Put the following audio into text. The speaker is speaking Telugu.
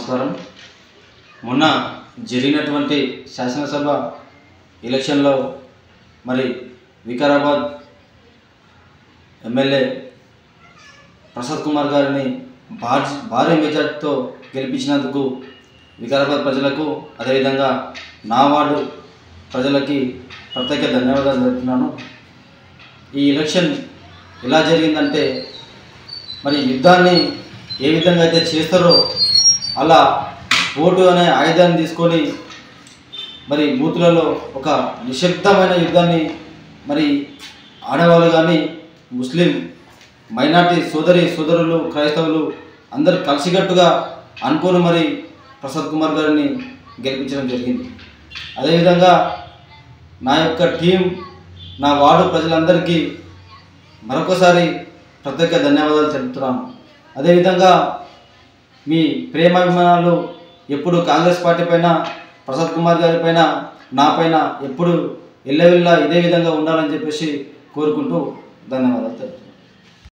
నమస్కారం. మొన్న జరిగినటువంటి శాసనసభ ఎలక్షన్లో మరి వికారాబాద్ ఎమ్మెల్యే ప్రసాద్ కుమార్ గారిని భారీ మెజార్టీతో గెలిపించినందుకు వికారాబాద్ ప్రజలకు అదేవిధంగా నా వార్డు ప్రజలకి ప్రత్యేక ధన్యవాదాలు తెలుపుతున్నాను. ఈ ఎలక్షన్ ఎలా జరిగిందంటే మరి యుద్ధాన్ని ఏ విధంగా అయితే చేస్తారో అలా ఓటు అనే ఆయుధాన్ని తీసుకొని మరి బూతులలో ఒక నిశ్శబ్దమైన యుద్ధాన్ని మరి ఆడవాళ్ళు కానీ ముస్లిం మైనార్టీ సోదరులు క్రైస్తవులు అందరూ కలిసికట్టుగా అనుకోని మరి ప్రసాద్ కుమార్ గారిని గెలిపించడం జరిగింది. అదేవిధంగా నా యొక్క టీం నా వార్డు ప్రజలందరికీ మరొకసారి ప్రత్యేక ధన్యవాదాలు తెలుపుతున్నాను. అదేవిధంగా మీ ప్రేమాభిమానాలు ఎప్పుడు కాంగ్రెస్ పార్టీ పైన ప్రసాద్ కుమార్ గారి పైన నా పైన ఎప్పుడు ఎల్లవెల్లా ఇదే విధంగా ఉండాలని చెప్పేసి కోరుకుంటూ ధన్యవాదాలు తెలుపుతున్నాను.